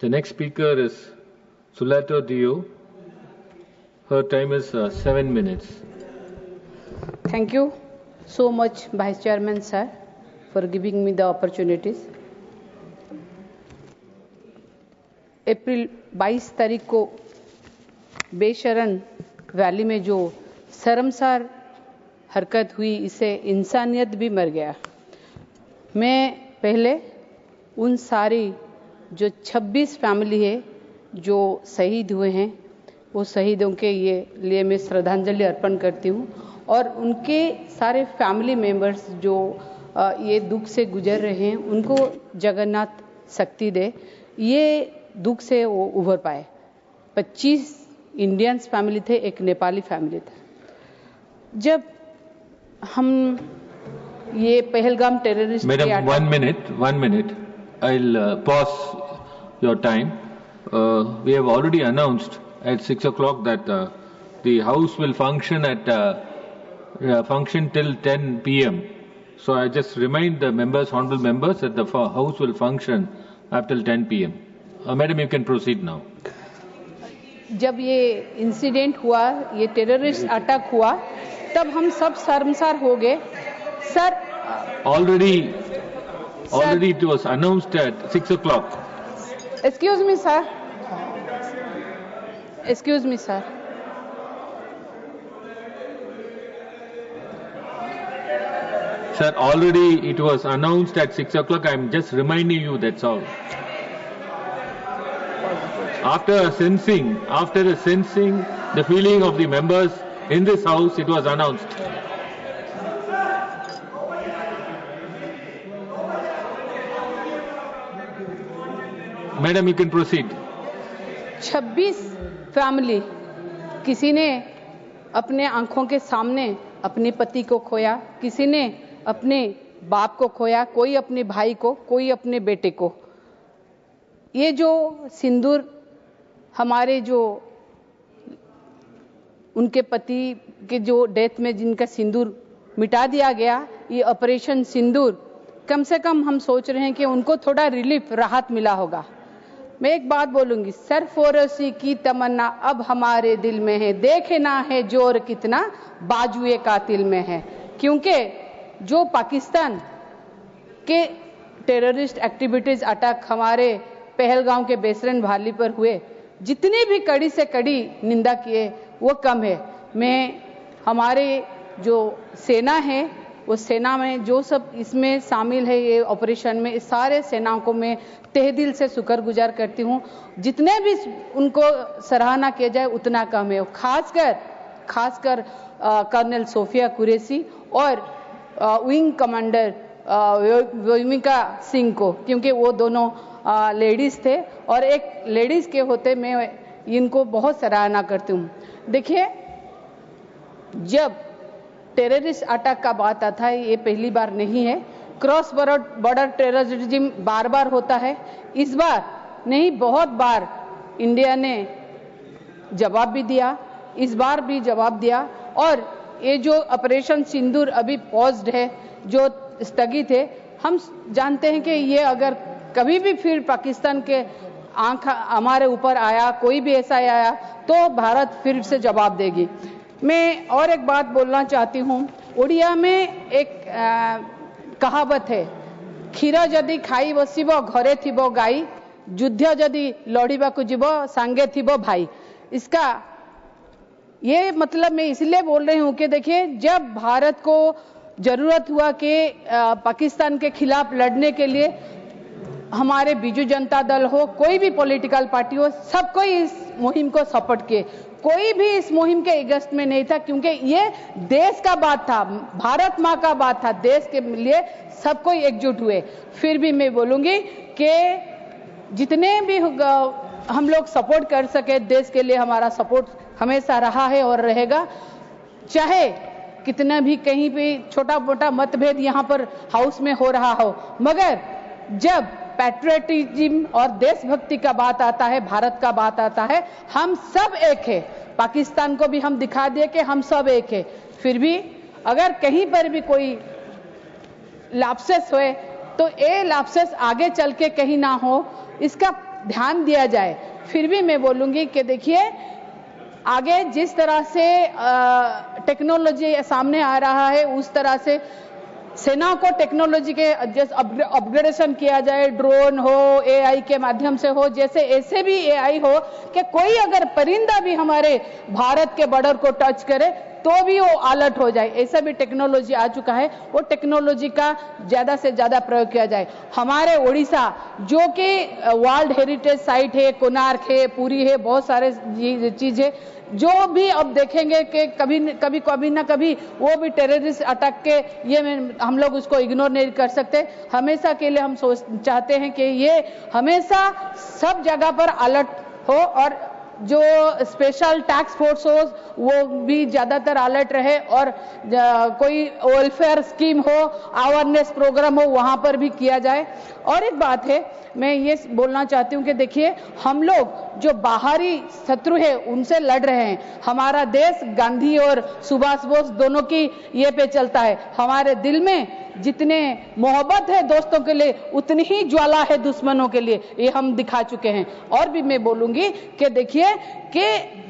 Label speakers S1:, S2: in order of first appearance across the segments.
S1: The next speaker is Sulato Dio. Her time is 7 minutes.
S2: Thank you so much, Vice Chairman sir, for giving me the opportunities. अप्रैल 22 तारीख को बेशरन valley में जो शर्मसार हरकत हुई, इससे इंसानियत भी मर गया। मैं पहले उन सारी जो 26 फैमिली है जो शहीद हुए हैं, वो शहीदों के लिए मैं श्रद्धांजलि अर्पण करती हूँ और उनके सारे फैमिली मेंबर्स जो ये दुख से गुजर रहे हैं, उनको जगन्नाथ शक्ति दे, ये दुख से वो उभर पाए। 25 इंडियंस फैमिली थे, एक नेपाली फैमिली था। जब हम ये Pahalgam terrorist
S1: madam, 1 minute, I'll pause your time. We have already announced at 6 o'clock that the house will function till 10 p.m. So I just remind the members, honorable members, that the house will function up till 10 p.m. Madam, you can proceed now.
S2: जब ये incident हुआ, ये terrorist attack हुआ, तब हम सब शर्मसार हो गए sir.
S1: Already it was announced at 6 o'clock.
S2: Excuse me, sir. Excuse me, sir.
S1: Sir, already it was announced at 6 o'clock. I am just reminding you, that's all. After sensing the feeling of the members in this house, it was announced. Madam, you can proceed.
S2: 26 family, किसी ने अपने आंखों के सामने अपने पति को खोया, किसी ने अपने बाप को खोया, कोई अपने भाई को, कोई अपने बेटे को। ये जो सिंदूर हमारे जो उनके पति के जो डेथ में जिनका सिंदूर मिटा दिया गया, ये ऑपरेशन सिंदूर, कम से कम हम सोच रहे हैं कि उनको थोड़ा रिलीफ, राहत मिला होगा। मैं एक बात बोलूंगी, सरफरोशी की तमन्ना अब हमारे दिल में है, देखे ना है जोर कितना बाजुए कातिल में है। क्योंकि जो पाकिस्तान के टेररिस्ट एक्टिविटीज अटैक हमारे पहलगाम के बेसरन वैली पर हुए, जितनी भी कड़ी से कड़ी निंदा किए वो कम है। मैं हमारे जो सेना है, वो सेना में जो सब इसमें शामिल है ये ऑपरेशन में, इस सारे सेनाओं को मैं तहे दिल से शुक्रगुजार करती हूँ। जितने भी उनको सराहना किया जाए उतना कम है। खासकर कर्नल सोफिया कुरैशी और विंग कमांडर व्योमिका सिंह को, क्योंकि वो दोनों लेडीज थे और एक लेडीज के होते मैं इनको बहुत सराहना करती हूँ। देखिए, जब टेररिस्ट अटैक का बात आता है, ये पहली बार नहीं है। क्रॉस बॉर्डर टेररिज्म बार बार होता है। इस बार नहीं, बहुत बार इंडिया ने जवाब भी दिया, इस बार भी जवाब दिया। और ये जो ऑपरेशन सिंदूर अभी पॉज्ड है, जो स्थगित है, हम जानते हैं कि ये अगर कभी भी फिर पाकिस्तान के आंख हमारे ऊपर आया, कोई भी ऐसा आया, तो भारत फिर से जवाब देगी। मैं और एक बात बोलना चाहती हूँ। उड़िया में एक कहावत है, क्षीर जदि खाई बसिब घरे थिबो गाई, युद्ध जदि लड़िबाकु जीव सांगे थिबो भाई। इसका ये मतलब मैं इसलिए बोल रही हूँ कि देखिए, जब भारत को जरूरत हुआ कि पाकिस्तान के खिलाफ लड़ने के लिए हमारे बीजू जनता दल हो, कोई भी पॉलिटिकल पार्टी हो, सबको इस मुहिम को सपोर्ट किए। कोई भी इस मुहिम के अगेंस्ट में नहीं था, क्योंकि ये देश का बात था, भारत माँ का बात था। देश के लिए सबको एकजुट हुए। फिर भी मैं बोलूंगी कि जितने भी हम लोग सपोर्ट कर सके, देश के लिए हमारा सपोर्ट हमेशा रहा है और रहेगा। चाहे कितना भी कहीं भी छोटा मोटा मतभेद यहाँ पर हाउस में हो रहा हो, मगर जब पैट्रियटिज्म और देशभक्ति का बात आता है, भारत का बात आता है, हम सब एक है। पाकिस्तान को भी हम दिखा दिए कि हम सब एक है। फिर भी अगर कहीं पर भी कोई लाप्सेस हुए, तो ये लाप्सेस आगे चल के कहीं ना हो, इसका ध्यान दिया जाए। फिर भी मैं बोलूंगी कि देखिए आगे जिस तरह से टेक्नोलॉजी सामने आ रहा है उस तरह से सेना को टेक्नोलॉजी के अपग्रेडेशन किया जाए, ड्रोन हो, एआई के माध्यम से हो, जैसे ऐसे भी एआई हो कि कोई अगर परिंदा भी हमारे भारत के बॉर्डर को टच करे तो भी वो अलर्ट हो जाए, ऐसा भी टेक्नोलॉजी आ चुका है। वो टेक्नोलॉजी का ज्यादा से ज्यादा प्रयोग किया जाए। हमारे ओडिशा जो कि वर्ल्ड हेरिटेज साइट है, कोणार्क है, पुरी है, बहुत सारे चीज है, जो भी अब देखेंगे कि कभी ना कभी वो भी टेररिस्ट अटैक के ये हम लोग उसको इग्नोर नहीं कर सकते। हमेशा के लिए हम चाहते हैं कि ये हमेशा सब जगह पर अलर्ट हो और जो स्पेशल टास्क फोर्स हो वो भी ज्यादातर अलर्ट रहे और कोई वेलफेयर स्कीम हो, अवेयरनेस प्रोग्राम हो, वहां पर भी किया जाए। और एक बात है, मैं ये बोलना चाहती हूँ कि देखिए हम लोग जो बाहरी शत्रु है उनसे लड़ रहे हैं। हमारा देश गांधी और सुभाष बोस दोनों की ये पे चलता है। हमारे दिल में जितने मोहब्बत है दोस्तों के लिए उतनी ही ज्वाला है दुश्मनों के लिए, ये हम दिखा चुके हैं। और भी मैं बोलूंगी कि देखिए कि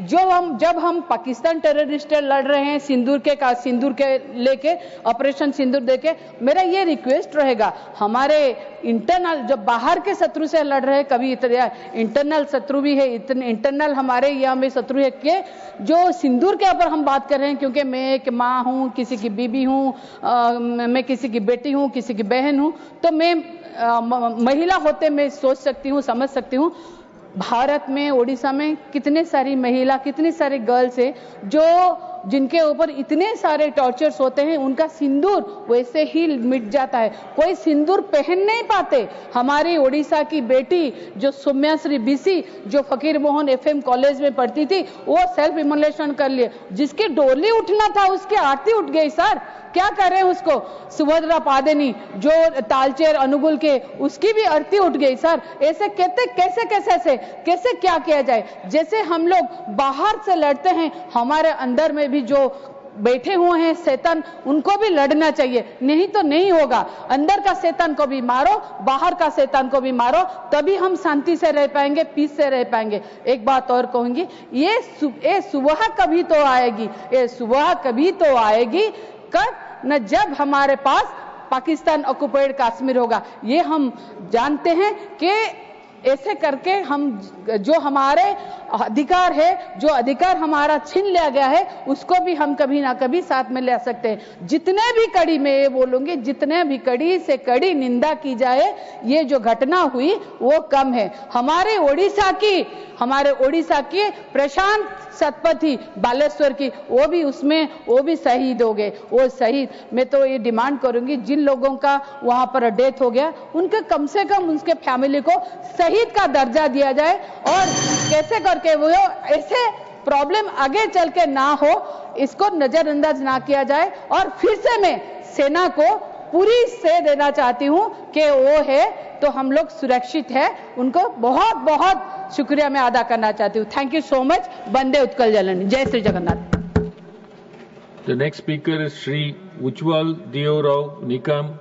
S2: जब हम पाकिस्तान टेररिस्ट लड़ रहे हैं सिंदूर के लेके ऑपरेशन सिंदूर देके, मेरा ये रिक्वेस्ट रहेगा हमारे इंटरनल जो बाहर के शत्रु से लड़ रहे हैं, कभी इंटरनल शत्रु भी है, इंटरनल हमारे यहाँ में शत्रु है कि जो सिंदूर के ऊपर हम बात कर रहे हैं, क्योंकि मैं एक माँ हूँ, किसी की बीबी हूँ, मैं किसी की बेटी हूँ, किसी की बहन हूँ, तो मैं महिला होते मैं सोच सकती हूँ, समझ सकती हूँ भारत में, ओडिशा में कितने सारी महिला, कितने सारे गर्ल्स है जो जिनके ऊपर इतने सारे टॉर्चर्स होते हैं, उनका सिंदूर वैसे ही मिट जाता है, कोई सिंदूर पहन नहीं पाते। हमारी ओडिशा की बेटी जो सौम्याश्री बीसी जो फकीर मोहन एफएम कॉलेज में पढ़ती थी, वो सेल्फ इमोलेशन कर लिए, जिसकी डोली उठना था उसकी आरती उठ गई। सर क्या कर रहे हैं उसको? सुभद्रा पादेनी जो तालचेर अनुगुल के, उसकी भी आरती उठ गई। सर ऐसे कैसे क्या किया जाए? जैसे हम लोग बाहर से लड़ते हैं, हमारे अंदर में भी जो बैठे हुए हैं शैतान, उनको भी लड़ना चाहिए, नहीं तो नहीं होगा। अंदर का शैतान को भी मारो, बाहर का शैतान को भी मारो, तभी हम शांति से रह पाएंगे, पीस से रह पाएंगे। एक बात और कहूंगी, ये सुबह कभी तो आएगी, ये सुबह कभी तो आएगी कब न जब हमारे पास पाकिस्तान ऑक्युपाइड कश्मीर होगा। ये हम जानते हैं कि ऐसे करके हम जो हमारे अधिकार है, जो अधिकार हमारा छीन लिया गया है, उसको भी हम कभी ना कभी साथ में ले सकते हैं। जितने भी कड़ी, मैं ये बोलूंगी, जितने भी कड़ी से कड़ी निंदा की जाए, ये जो घटना हुई वो कम है। हमारे ओडिशा की प्रशांत सतपथी बालेश्वर की, वो भी शहीद हो गए। वो शहीद, मैं तो ये डिमांड करूंगी, जिन लोगों का वहां पर डेथ हो गया, उनके कम से कम उनके फैमिली को शहीद का दर्जा दिया जाए, और कैसे करके वो ऐसे प्रॉब्लम आगे चल के ना हो, इसको नजरअंदाज ना किया जाए। और फिर से मैं सेना को पूरी से देना चाहती हूं कि वो है तो हम लोग सुरक्षित है, उनको बहुत बहुत शुक्रिया मैं अदा करना चाहती हूँ। Thank you so much. वंदे उत्कल जननी। जय Shri Jagannath.
S1: The next speaker is Shri Ujjwal Deorao Nikam,